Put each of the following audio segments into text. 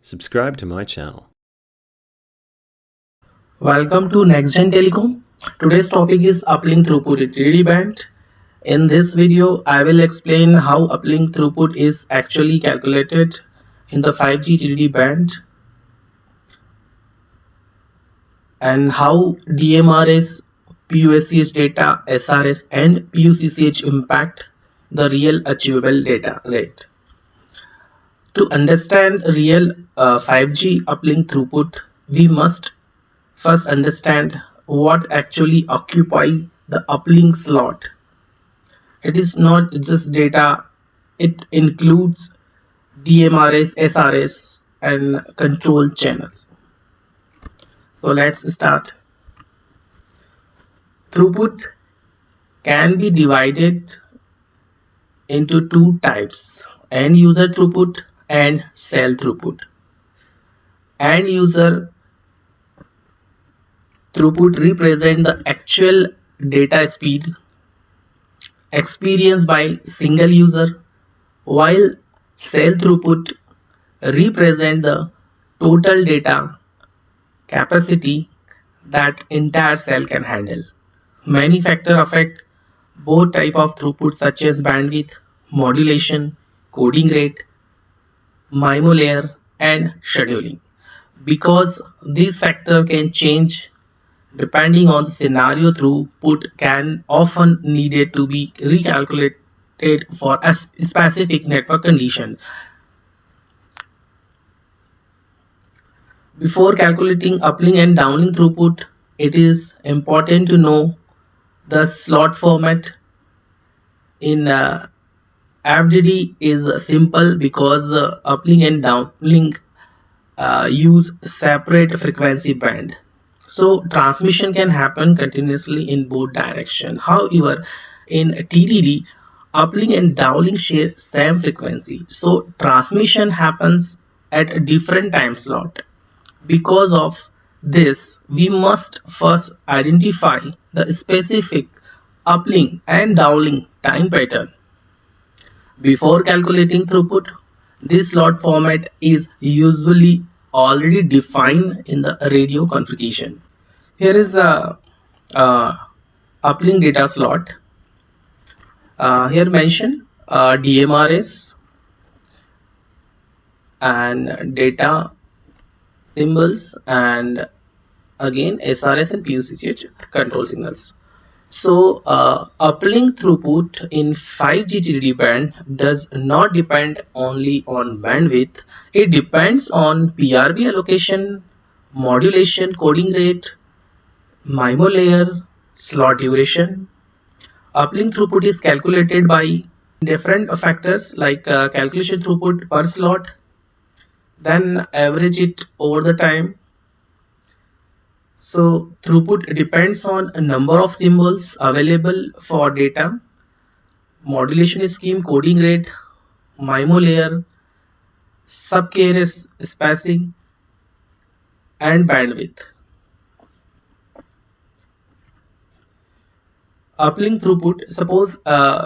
Subscribe to my channel. Welcome to NextGen Telecom. Today's topic is uplink throughput in TDD band. In this video, I will explain how uplink throughput is actually calculated in the 5G TDD band and how DMRS, PUSCH data, SRS and PUCCH impact the real achievable data rate. To understand real 5G uplink throughput, we must first understand what actually occupy the uplink slot. It is not just data, it includes DMRS, SRS and control channels. So let's start. Throughput can be divided into two types: end user throughput and cell throughput. End user throughput represent the actual data speed experienced by single user, while cell throughput represent the total data capacity that entire cell can handle. Many factors affect both type of throughput such as bandwidth, modulation, coding rate, MIMO layer and scheduling. Because these factors can change depending on the scenario, throughput can often needed to be recalculated for a specific network condition. Before calculating uplink and downlink throughput, it is important to know the slot format. In FDD is simple because uplink and downlink use separate frequency band. So transmission can happen continuously in both directions. However, in TDD, uplink and downlink share same frequency. So transmission happens at a different time slot. Because of this, we must first identify the specific uplink and downlink time pattern. Before calculating throughput, this slot format is usually already defined in the radio configuration. Here is a uplink data slot. Here mention DMRS and data symbols and again SRS and PUCH control signals. So uplink throughput in 5G TDD band does not depend only on bandwidth. It depends on PRB allocation, modulation, coding rate, MIMO layer, slot duration. Uplink throughput is calculated by different factors like calculation throughput per slot, then average it over the time. So throughput depends on a number of symbols available for data, modulation scheme, coding rate, MIMO layer, sub-carrier spacing and bandwidth. Uplink throughput, suppose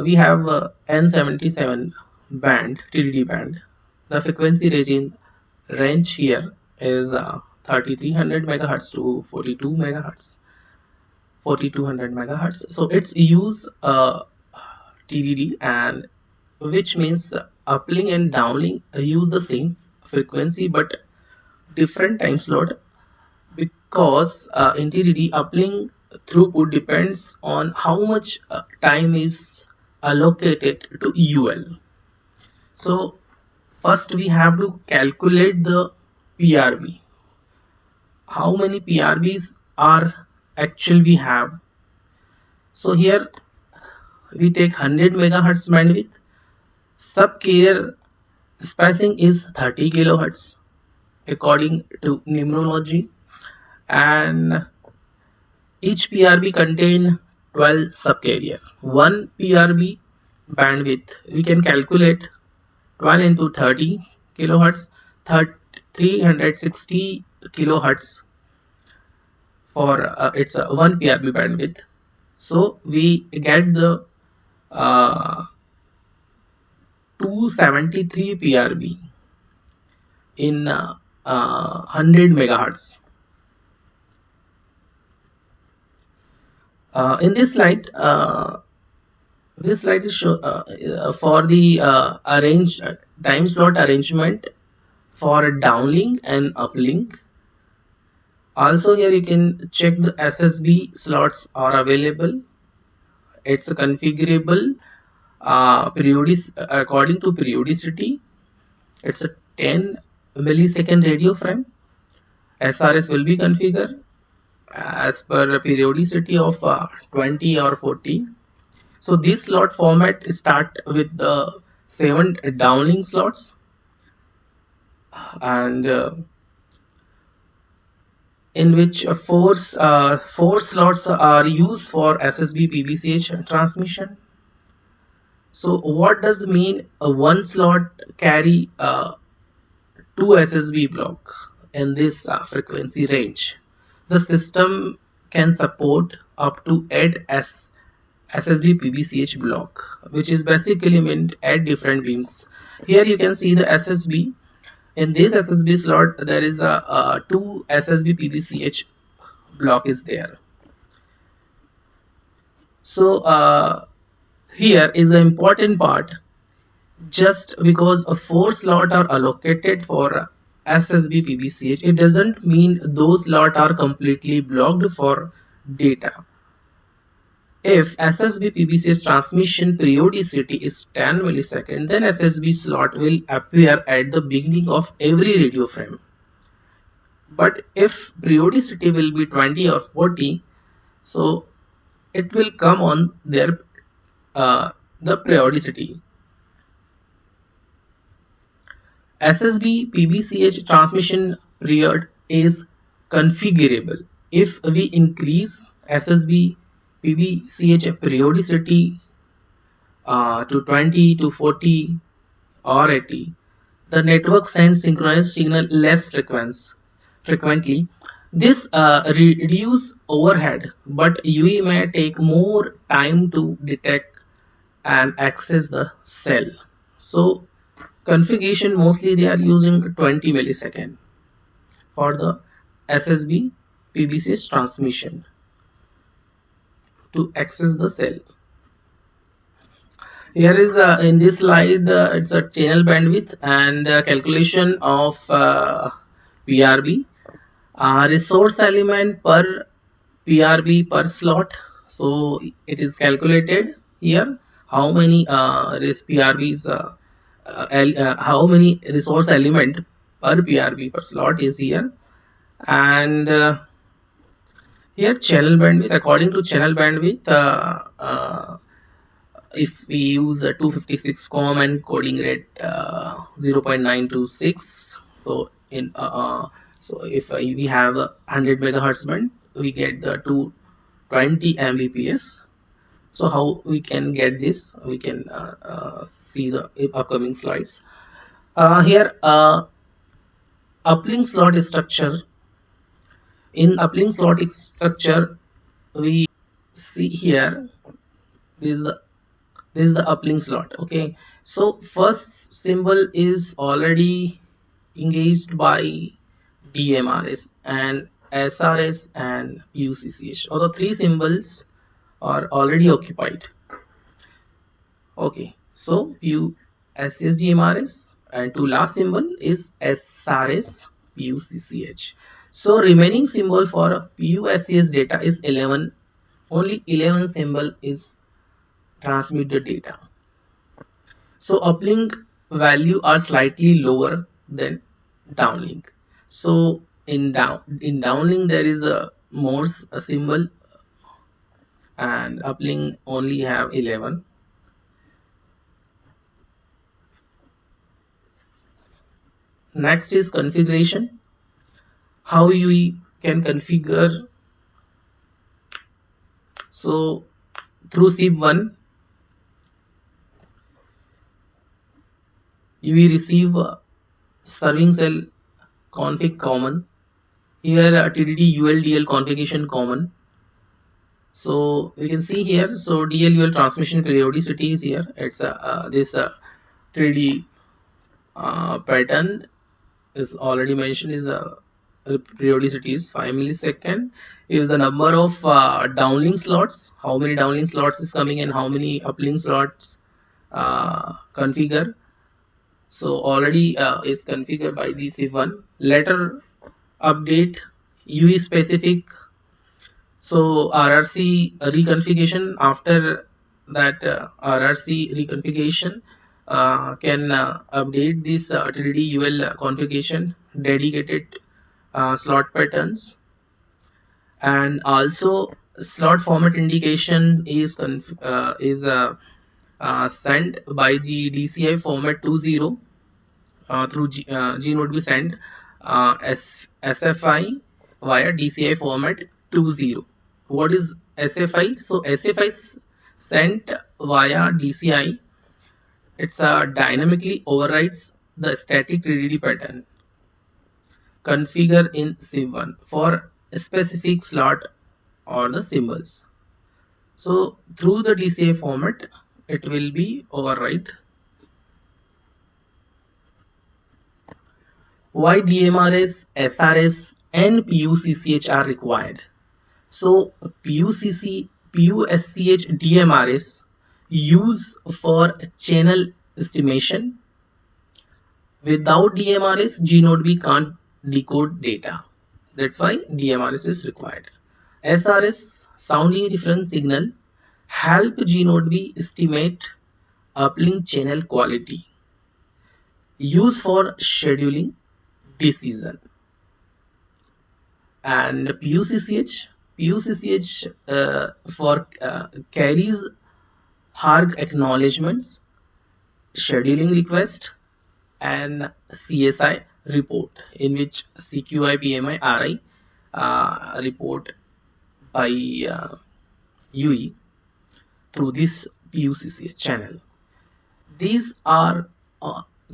we have N77 band, TDD band. The frequency range here is 3300 megahertz to 4200 megahertz. So it's use TDD, and which means uplink and downlink use the same frequency but different time slot, because in TDD uplink throughput depends on how much time is allocated to UL. So first we have to calculate the PRB. How many PRBs are actually we have? So here we take 100 megahertz bandwidth. Sub-carrier spacing is 30 kilohertz according to numerology, and each PRB contain 12 subcarrier. One PRB bandwidth we can calculate 12 into 30 kilohertz, 360 kilohertz for it's a 1 PRB bandwidth. So we get the 273 PRB in 100 megahertz. In this slide is show for the arrange time slot arrangement for downlink and uplink. Also here you can check the SSB slots are available. It's configurable according to periodicity. It's a 10 millisecond radio frame. SRS will be configured as per periodicity of 20 or 40. So this slot format start with the 7 downlink slots, and in which four slots are used for SSB PBCH transmission. So what does it mean? One slot carry two SSB block in this frequency range. The system can support up to 8 SSB PBCH block, which is basically meant at different beams. Here you can see the SSB. In this SSB slot, there is a 2 SSB PBCH block is there. So here is an important part. Just because a 4 slot are allocated for SSB PBCH, it doesn't mean those slots are completely blocked for data. If SSB PBCH transmission periodicity is 10 milliseconds, then SSB slot will appear at the beginning of every radio frame. But if periodicity will be 20 or 40, so it will come on their the periodicity. SSB PBCH transmission period is configurable. If we increase SSB PBCH periodicity to 20 to 40 or 80, the network sends synchronized signal less frequently. This reduce overhead, but UE may take more time to detect and access the cell. So configuration, mostly they are using 20 millisecond for the SSB PBC's transmission to access the cell. Here is in this slide it's a channel bandwidth and calculation of PRB, resource element per PRB per slot. So it is calculated here how many PRBs how many resource element per PRB per slot is here, and here channel bandwidth. According to channel bandwidth, if we use a 256 com and coding rate 0.926, so in so if we have a 100 megahertz band, we get the 220 Mbps. So how we can get this? We can see the upcoming slides. Here uplink slot structure. In uplink slot structure, we see here this is the uplink slot. Okay, so first symbol is already engaged by DMRS and SRS and UCCH. All the three symbols are already occupied. Okay, so PU SSDMRS and to last symbol is SRS PUCCH. So remaining symbol for PUSCH data is 11. Only 11 symbol is transmit the data. So uplink value are slightly lower than downlink. So in downlink there is a more a symbol, and uplink only have 11. Next is configuration. How we can configure. So through SIP1 you will receive serving cell config common. Here TDD ULDL configuration common. So we can see here, so DLUL transmission periodicity is here. It's this 3D pattern is already mentioned is periodicity is 5 millisecond, is the number of downlink slots, how many downlink slots is coming and how many uplink slots configure. So already is configured by the C1. Later update UE specific. So RRC reconfiguration, after that RRC reconfiguration can update this TDD UL configuration dedicated slot patterns, and also slot format indication is sent by the DCI format 20 through Gene would be sent SFI via DCI format 20. What is SFI? So SFI is sent via DCI. It's dynamically overrides the static TDD pattern configure in Siv1 for a specific slot or the symbols. So through the DCI format, it will be override. Why DMRS, SRS and PUCCH are required? So PUSCH DMRS use for channel estimation. Without DMRS, GNodeB can't decode data. That's why DMRS is required. SRS, sounding reference signal, help GNodeB estimate uplink channel quality. Use for scheduling decision. And PUCCH for carries HARG acknowledgements, scheduling request, and CSI report, in which CQI, PMI, RI report by UE through this PUCCH channel. These are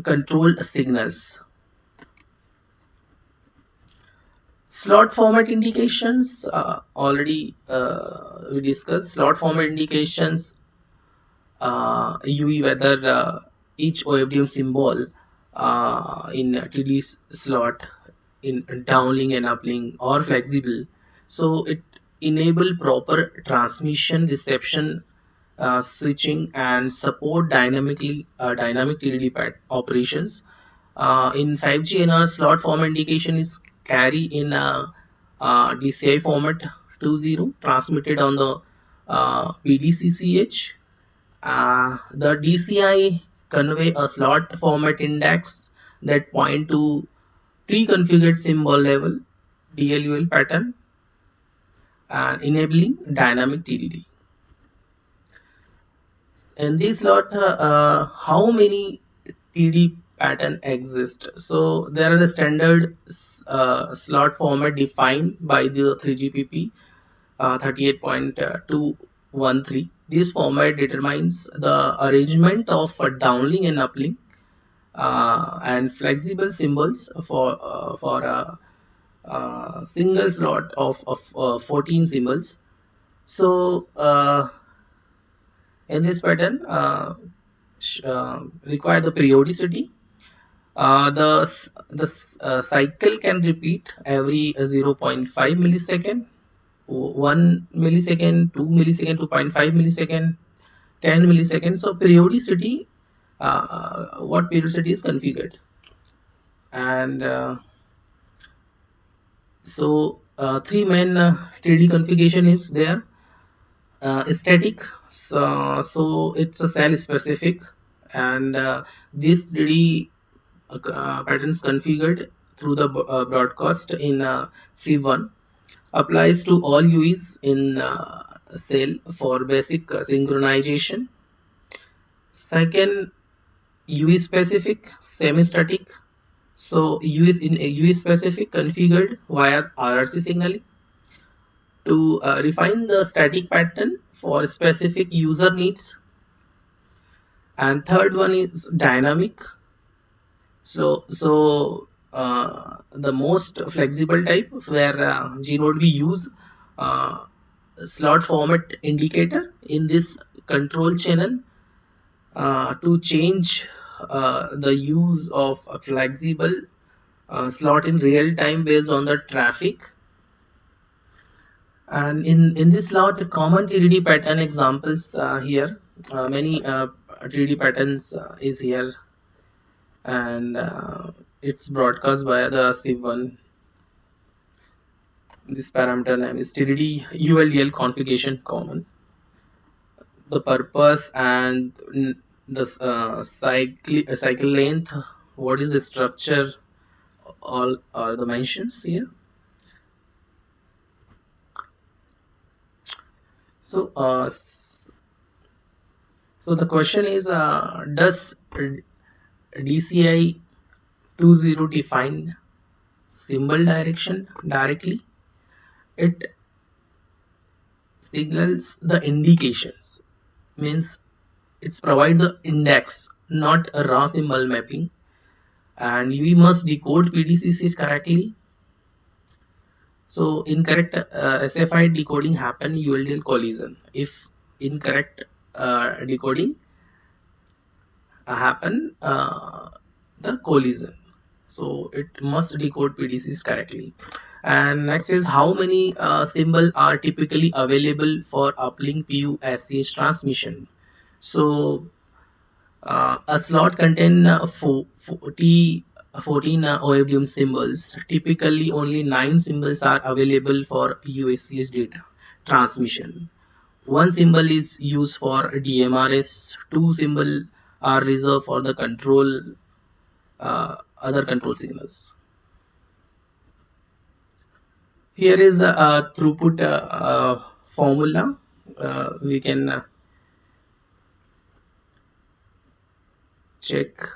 control signals. Slot format indications, already we discussed slot format indications, UE whether each OFDM symbol in TD slot in downlink and uplink or flexible. So it enable proper transmission, reception, switching, and support dynamic TDD operations. In 5G NR, slot format indication is carry in DCI format 20 transmitted on the PDCCH. The DCI convey a slot format index that point to pre-configured symbol level DLUL pattern and enabling dynamic TDD. In this slot, how many TD pattern exist? So there are the standard slot format defined by the 3GPP 38.213. This format determines the arrangement of downlink and uplink and flexible symbols for a single slot of 14 symbols. So in this pattern require the periodicity. The cycle can repeat every 0.5 millisecond, 1 millisecond, 2 millisecond, 2.5 millisecond, 10 milliseconds. So periodicity, what periodicity is configured, and so three main 3D configuration is there. Static, so it's a cell specific, and this 3D patterns configured through the broadcast in C1 applies to all UEs in cell for basic synchronization. Second, UE specific, semi-static. So UE is in a UE specific configured via RRC signaling to refine the static pattern for specific user needs. And third one is dynamic. So the most flexible type where GNode we use slot format indicator in this control channel to change the use of a flexible slot in real time based on the traffic. And in this slot, the common TDD pattern examples here. Many TDD patterns is here, and it's broadcast via the SIV1. This parameter name is TDD ULDL configuration common. The purpose and the cycle length. What is the structure? All are the mentions here. So, so the question is, does DCI 20 define symbol direction directly? It signals the indications, means it's provide the index, not a raw symbol mapping. And we must decode PDCC correctly. So incorrect SFI decoding happen ULDL collision. If incorrect decoding happen the collision, so it must decode PDCs correctly. And next is how many symbols are typically available for uplink PU SCH transmission. So a slot contain 14 OFDM symbols. Typically only 9 symbols are available for PU SCH data transmission. One symbol is used for DMRS, 2 symbols are reserved for the control other control signals. Here is a throughput formula. We can check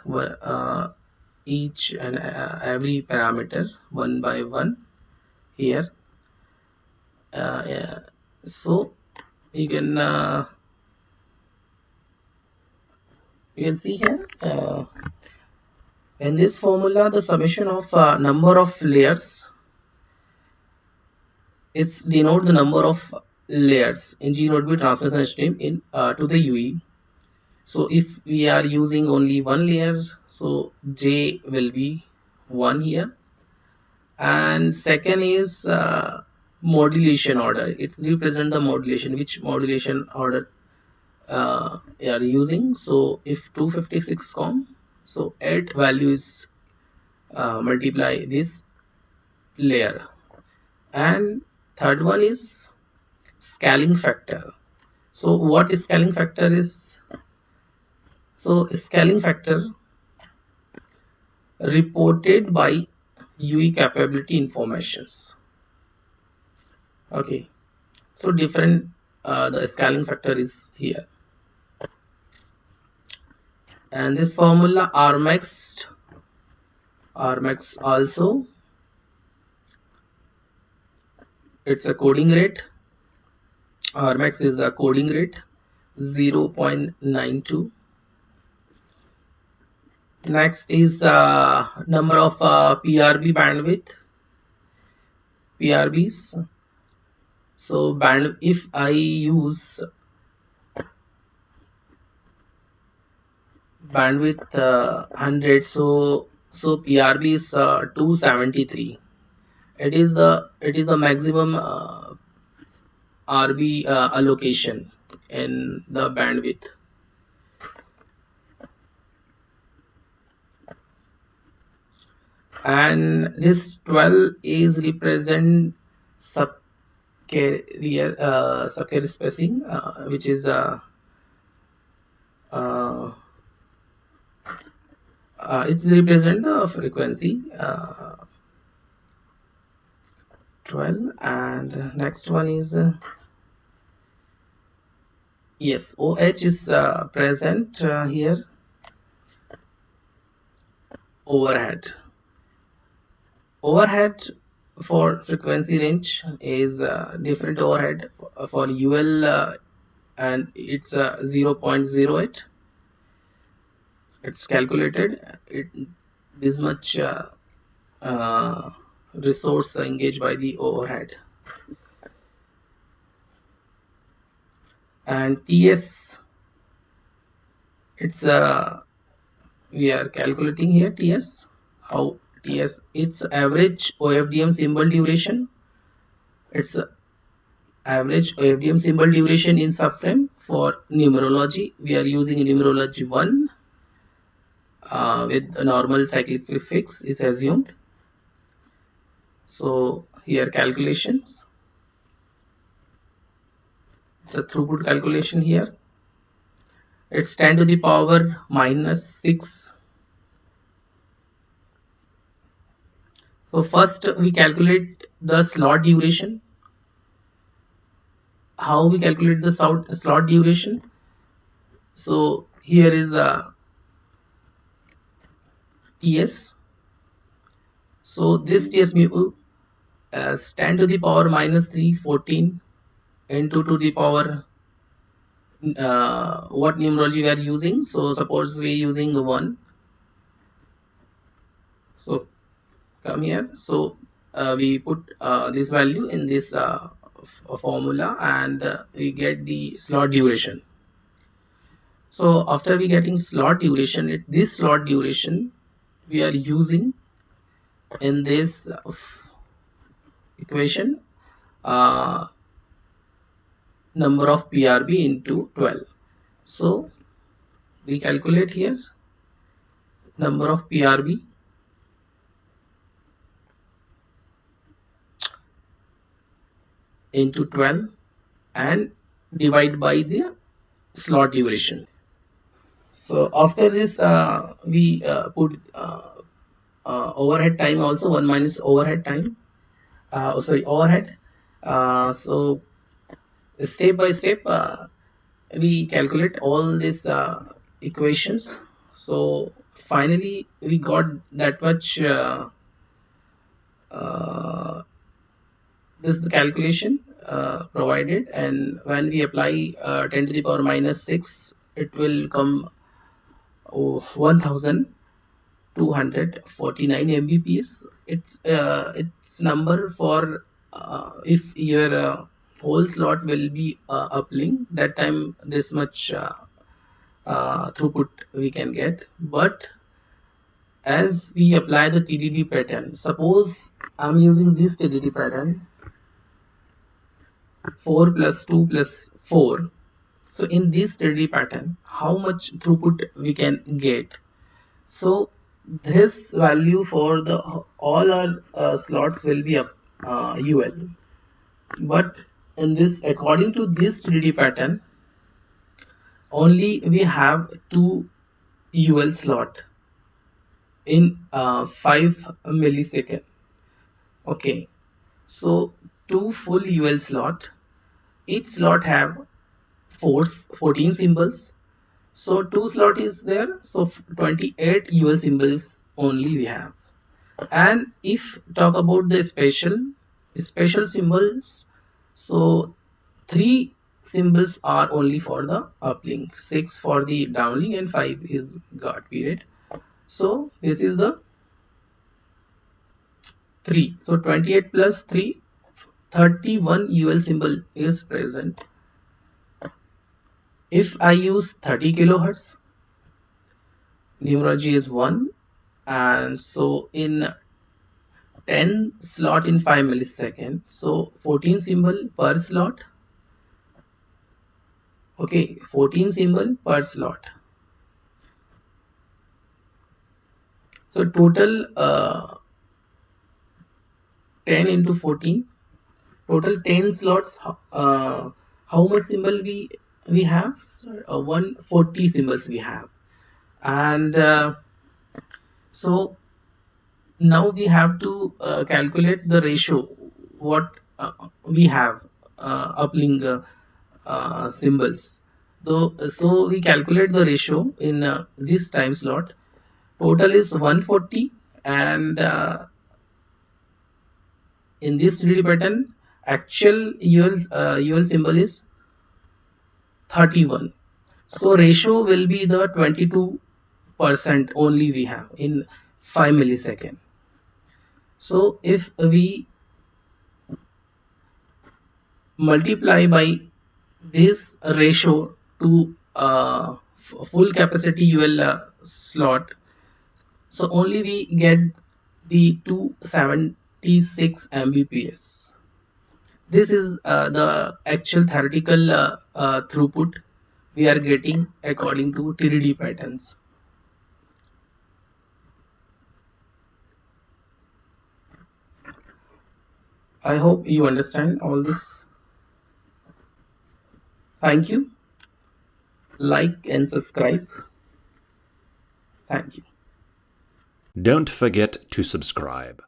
each and every parameter one by one here. Yeah. So you can see here in this formula the summation of number of layers is denote the number of layers in G node B transmission stream in to the UE. So if we are using only one layer, so J will be 1 here. And second is modulation order. It represents the modulation, which modulation order you are using. So if 256 com, so 8 value is multiply this layer. And third one is scaling factor. So what is scaling factor is? So scaling factor reported by UE capability informations. Okay, so different the scaling factor is here. And this formula Rmax also, it's a coding rate. Rmax is a coding rate 0.92. Next is number of PRB bandwidth, PRBs. So if I use bandwidth 100, so PRB is 273. It is the maximum RB allocation in the bandwidth. And this 12 is represent subcarrier spacing, which is it represent the frequency 12. And next one is yes, OH is present here. Overhead for frequency range is different overhead for UL and it's 0.08. It's calculated this much resource engaged by the overhead. And TS, it's we are calculating here TS, how Yes, it's average OFDM symbol duration. It's average OFDM symbol duration in subframe. For numerology, we are using numerology 1 with a normal cyclic prefix is assumed. So here calculations, it's a throughput calculation here. It's 10 to the power minus 6. So first we calculate the slot duration. How we calculate the slot duration? So here is a TS. So this TS mu as 10 to the power minus 3, 14 into to the power what numerology we are using. So suppose we are using 1. So come here. So we put this value in this formula, and we get the slot duration. So after we getting slot duration, this slot duration we are using in this equation, number of PRB into 12. So we calculate here number of PRB into 12 and divide by the slot duration. So after this we put overhead time also, 1 minus overhead time, sorry, overhead. So step by step we calculate all these equations. So finally we got that much this is the calculation provided, and when we apply 10 to the power minus 6, it will come 1249 Mbps. It's number for if your whole slot will be uplink, that time this much throughput we can get. But as we apply the TDD pattern, suppose I'm using this TDD pattern 4 plus 2 plus 4. So in this TDD pattern, how much throughput we can get? So this value for the all our slots will be up UL. But in this, according to this 3D pattern, only we have 2 UL slot in 5 millisecond. Okay, so 2 full UL slot. Each slot have 14 symbols. So 2 slot is there. So 28 UL symbols only we have. And if talk about the special symbols, so 3 symbols are only for the uplink, 6 for the downlink, and 5 is guard period. So this is the 3. So 28 plus 3, 31 UL symbol is present. If I use 30 kilohertz, numerology is 1, and so in 10 slot in 5 milliseconds, so 14 symbol per slot. Okay, 14 symbol per slot. So total 10 into 14, total 10 slots. How much symbol we have? 140 symbols we have. And so now we have to calculate the ratio what we have uplink symbols. So we calculate the ratio in this time slot. Total is 140, and in this 3D pattern, actual UL symbol is 31. So ratio will be the 22% only we have in 5 millisecond. So if we multiply by this ratio to full capacity UL slot, so only we get the 276 Mbps. This is the actual theoretical throughput we are getting according to TDD patterns. I hope you understand all this. Thank you. Like and subscribe. Thank you. Don't forget to subscribe.